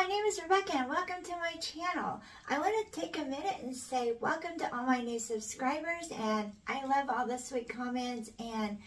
my name is Rebecca and welcome to my channel. I want to take a minute and say welcome to all my new subscribers, and I love all the sweet comments and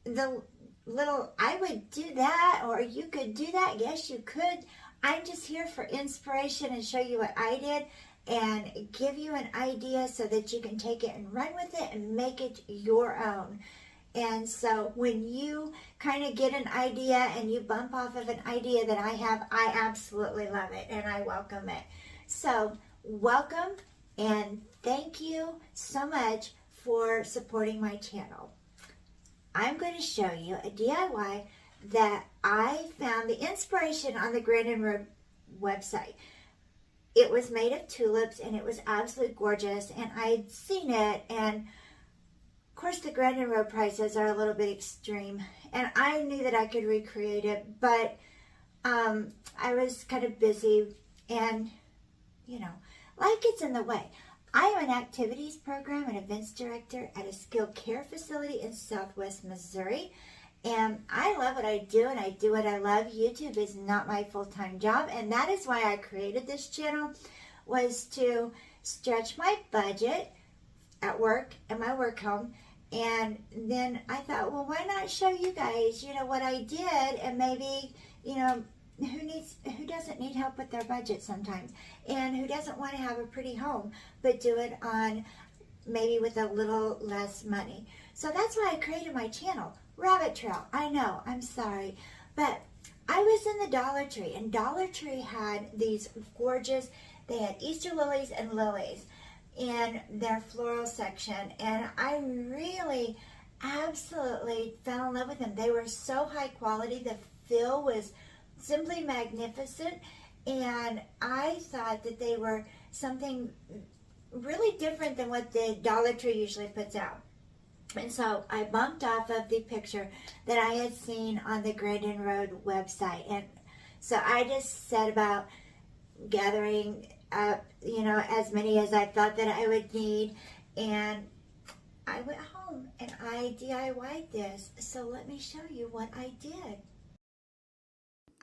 the little I would do that or you could do that. Yes, you could. I'm just here for inspiration and show you what I did and give you an idea so that you can take it and run with it and make it your own. And so when you kind of get an idea and you bump off of an idea that I have, I absolutely love it and I welcome it. So welcome and thank you so much for supporting my channel. I'm going to show you a DIY that I found the inspiration on the Grandin website. It was made of tulips and it was absolutely gorgeous, and I'd seen it, and of course, the Grandin Road prices are a little bit extreme, and I knew that I could recreate it, but I was kind of busy, and, you know, life gets in the way. I am an activities program and events director at a skilled care facility in Southwest Missouri, and I love what I do, and I do what I love. YouTube is not my full-time job, and that is why I created this channel, was to stretch my budget at work, at my work home. And then I thought, well, why not show you guys, what I did, and maybe, who doesn't need help with their budget sometimes, and who doesn't want to have a pretty home, but do it on maybe with a little less money. So that's why I created my channel. Rabbit Trail, I know, I'm sorry, but I was in the Dollar Tree, and Dollar Tree had these gorgeous, they had Easter lilies and lilies in their floral section, and I really absolutely fell in love with them. They were so high quality. The fill was simply magnificent, and I thought that they were something really different than what the Dollar Tree usually puts out. And so I bumped off of the picture that I had seen on the Grandin Road website, and so I just set about gathering up, as many as I thought that I would need, and I went home and I DIY'd this. So let me show you what I did.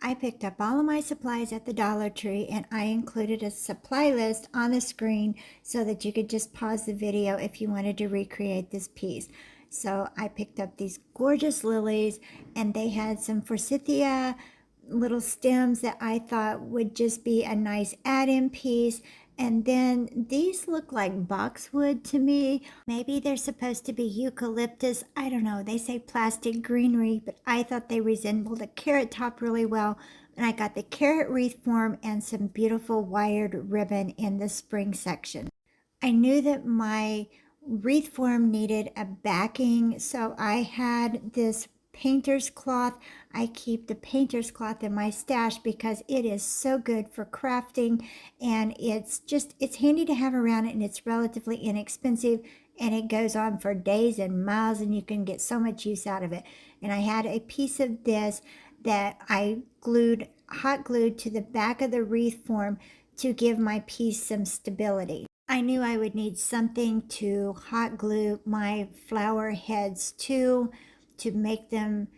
I picked up all of my supplies at the Dollar Tree, and I included a supply list on the screen so that you could just pause the video if you wanted to recreate this piece. So I picked up these gorgeous lilies, and they had some forsythia little stems that I thought would just be a nice add-in piece. And then these look like boxwood to me. Maybe they're supposed to be eucalyptus. I don't know. They say plastic greenery, but I thought they resembled a carrot top really well. And I got the carrot wreath form and some beautiful wired ribbon in the spring section. I knew that my wreath form needed a backing, so I had this painter's cloth. I keep the painter's cloth in my stash because it is so good for crafting, and it's handy to have around, and it's relatively inexpensive, and it goes on for days and miles, and you can get so much use out of it. And I had a piece of this that I hot glued to the back of the wreath form to give my piece some stability. I knew I would need something to hot glue my flower heads to make them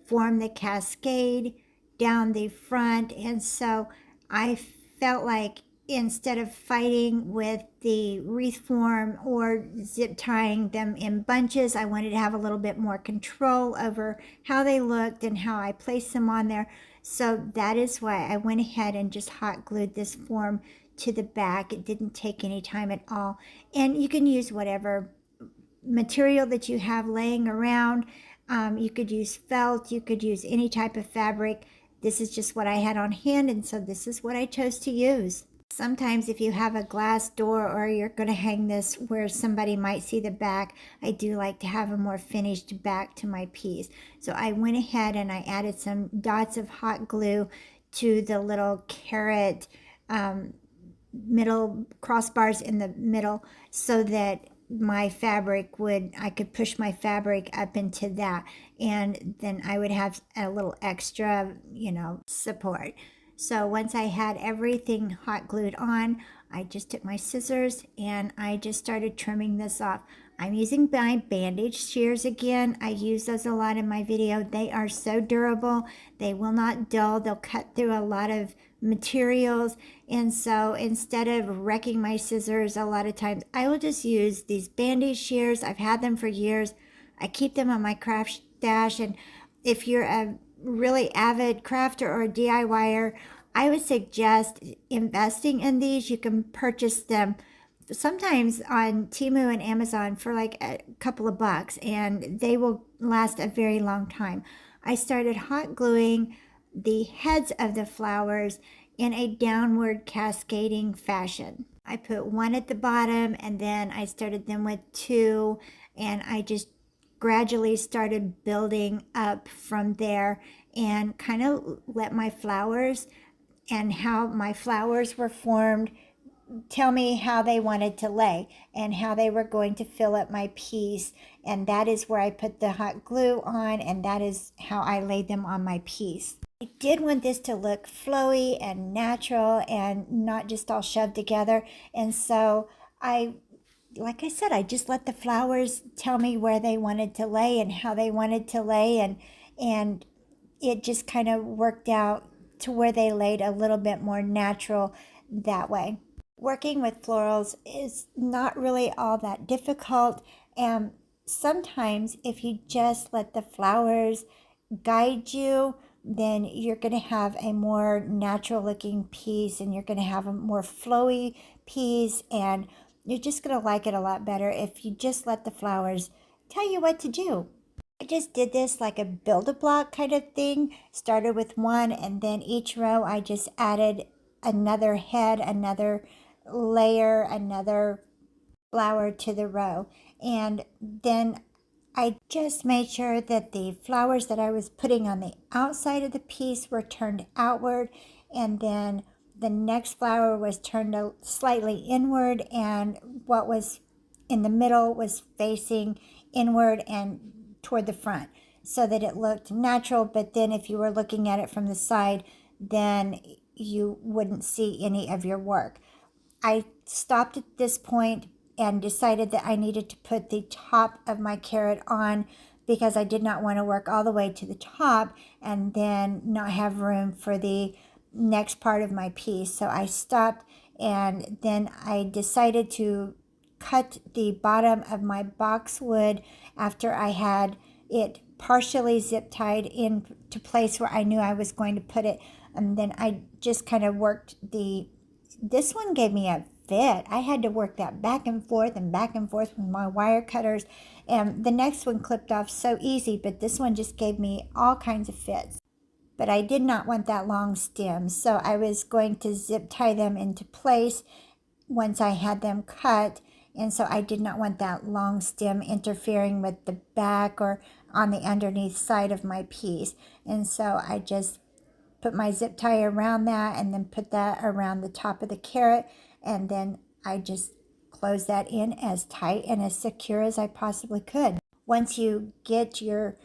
form the cascade down the front. And so I felt like instead of fighting with the wreath form or zip tying them in bunches, I wanted to have a little bit more control over how they looked and how I placed them on there. So that is why I went ahead and just hot glued this form to the back. It didn't take any time at all. And you can use whatever material that you have laying around. You could use felt, you could use any type of fabric. This is just what I had on hand, and so this is what I chose to use. Sometimes if you have a glass door or you're going to hang this where somebody might see the back, I do like to have a more finished back to my piece. So I went ahead and I added some dots of hot glue to the little carrot middle crossbars in the middle, so that my fabric I could push my fabric up into that, and then I would have a little extra, support. So once I had everything hot glued on, I just took my scissors and I just started trimming this off. I'm using my bandage shears again. I use those a lot in my video. They are so durable. They will not dull. They'll cut through a lot of materials. And so instead of wrecking my scissors a lot of times, I will just use these bandage shears. I've had them for years. I keep them on my craft stash. And if you're a really avid crafter or a DIYer, I would suggest investing in these. You can purchase them sometimes on Temu and Amazon for like a couple of bucks, and they will last a very long time. I started hot gluing the heads of the flowers in a downward cascading fashion. I put one at the bottom, and then I started them with two, and I just gradually started building up from there and kind of let my flowers and how my flowers were formed tell me how they wanted to lay and how they were going to fill up my piece. And that is where I put the hot glue on, and that is how I laid them on my piece. I did want this to look flowy and natural and not just all shoved together. And so like I said, I just let the flowers tell me where they wanted to lay and how they wanted to lay. And it just kind of worked out to where they laid a little bit more natural that way. Working with florals is not really all that difficult, and sometimes if you just let the flowers guide you, then you're going to have a more natural looking piece, and you're going to have a more flowy piece, and you're just going to like it a lot better if you just let the flowers tell you what to do. I just did this like a build-a-block kind of thing. Started with one, and then each row I just added another head, another layer, another flower to the row. And then I just made sure that the flowers that I was putting on the outside of the piece were turned outward, and then the next flower was turned slightly inward, and what was in the middle was facing inward and toward the front, so that it looked natural. But then if you were looking at it from the side, then you wouldn't see any of your work. I stopped at this point and decided that I needed to put the top of my carrot on, because I did not want to work all the way to the top and then not have room for the next part of my piece. So I stopped, and then I decided to cut the bottom of my boxwood after I had it partially zip tied into place where I knew I was going to put it. And then I just kind of worked this one gave me a fit. I had to work that back and forth with my wire cutters. And the next one clipped off so easy, but this one just gave me all kinds of fits. But I did not want that long stem, so I was going to zip tie them into place once I had them cut. And so I did not want that long stem interfering with the back or on the underneath side of my piece. And so I just put my zip tie around that, and then put that around the top of the carrot, and then I just closed that in as tight and as secure as I possibly could. Once you get your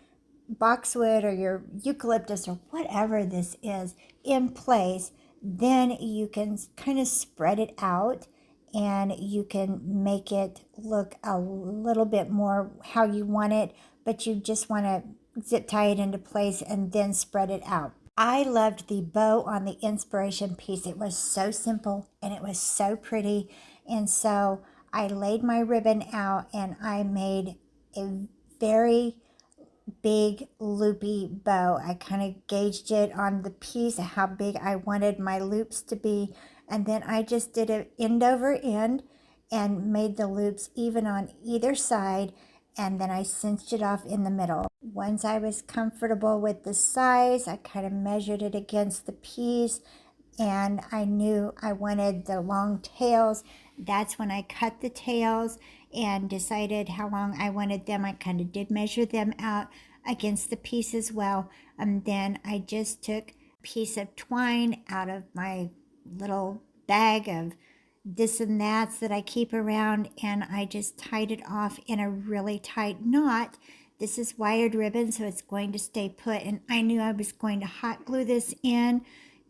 boxwood or your eucalyptus or whatever this is in place, then you can kind of spread it out, and you can make it look a little bit more how you want it, but you just want to zip tie it into place and then spread it out. I loved the bow on the inspiration piece. It was so simple and it was so pretty. And so I laid my ribbon out, and I made a very big loopy bow. I kind of gauged it on the piece, how big I wanted my loops to be. And then I just did it end over end and made the loops even on either side. And then I cinched it off in the middle. Once I was comfortable with the size, I kind of measured it against the piece, and I knew I wanted the long tails. That's when I cut the tails and decided how long I wanted them. I kind of did measure them out against the piece as well. And then I just took a piece of twine out of my little bag of this and that I keep around, and I just tied it off in a really tight knot. This is wired ribbon, so it's going to stay put, and I knew I was going to hot glue this in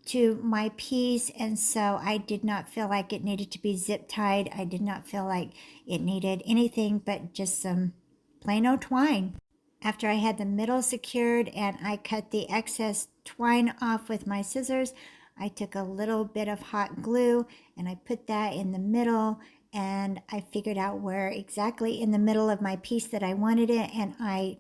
to my piece, and so I did not feel like it needed to be zip tied. I did not feel like it needed anything but just some plain old twine. After I had the middle secured and I cut the excess twine off with my scissors, I took a little bit of hot glue and I put that in the middle, and I figured out where exactly in the middle of my piece that I wanted it, and I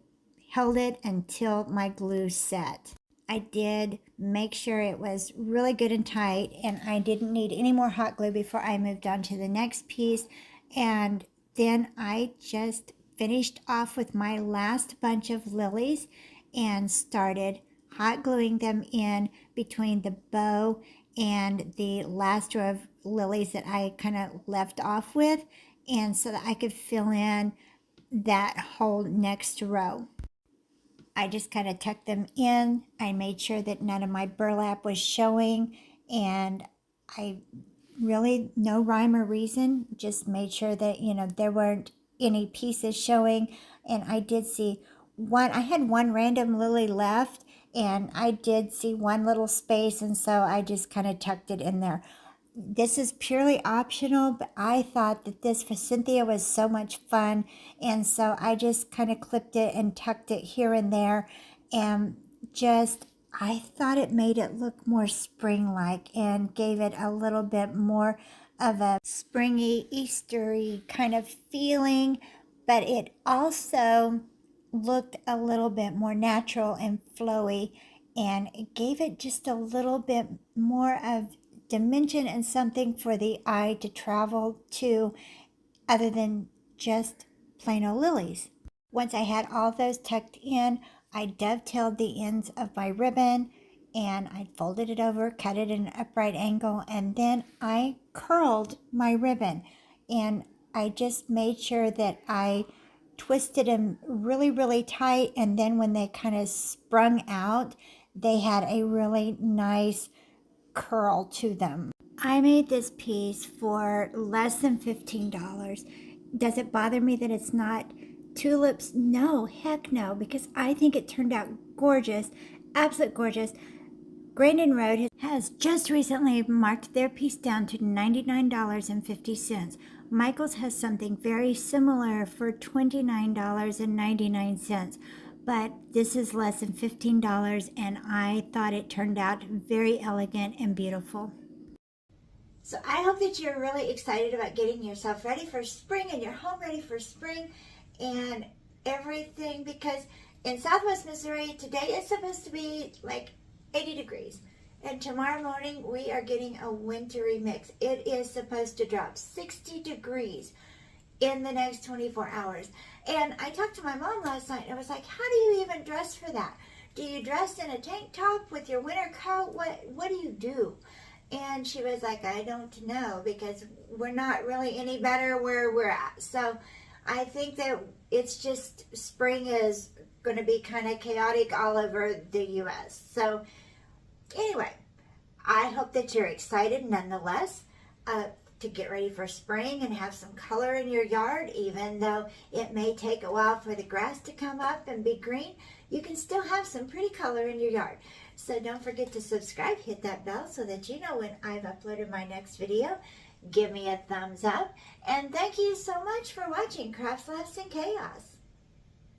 held it until my glue set. I did make sure it was really good and tight, and I didn't need any more hot glue before I moved on to the next piece. And then I just finished off with my last bunch of lilies and started hot gluing them in between the bow and the last row of lilies that I kind of left off with, and so that I could fill in that whole next row. I just kind of tucked them in. I made sure that none of my burlap was showing, and I really, no rhyme or reason, just made sure that, you know, there weren't any pieces showing. And I did see one, I had one random lily left, and I did see one little space, and so I just kind of tucked it in there. This is purely optional, but I thought that this for Cynthia was so much fun, and so I just kind of clipped it and tucked it here and there, and just I thought it made it look more spring-like and gave it a little bit more of a springy, Eastery kind of feeling, but it also looked a little bit more natural and flowy, and it gave it just a little bit more of dimension and something for the eye to travel to other than just plain old lilies. Once I had all those tucked in, I dovetailed the ends of my ribbon and I folded it over, cut it in an upright angle, and then I curled my ribbon. And I just made sure that I twisted them really, really tight, and then when they kind of sprung out, they had a really nice curl to them. I made this piece for less than $15. Does it bother me that it's not tulips? No, heck no, because I think it turned out gorgeous, absolute gorgeous. Grandin Road has just recently marked their piece down to $99.50. Michael's has something very similar for $29.99. But this is less than $15, and I thought it turned out very elegant and beautiful. So I hope that you're really excited about getting yourself ready for spring and your home ready for spring and everything, because in Southwest Missouri today is supposed to be like 80 degrees. And tomorrow morning we are getting a wintry mix. It is supposed to drop 60 degrees in the next 24 hours. And I talked to my mom last night and I was like, how do you even dress for that? Do you dress in a tank top with your winter coat? What do you do? And she was like, I don't know, because we're not really any better where we're at. So I think that it's just spring is going to be kind of chaotic all over the U.S. So anyway, I hope that you're excited nonetheless to get ready for spring and have some color in your yard. Even though it may take a while for the grass to come up and be green, you can still have some pretty color in your yard. So don't forget to subscribe, hit that bell so that you know when I've uploaded my next video. Give me a thumbs up, and thank you so much for watching Crafts, Laughs, and Chaos.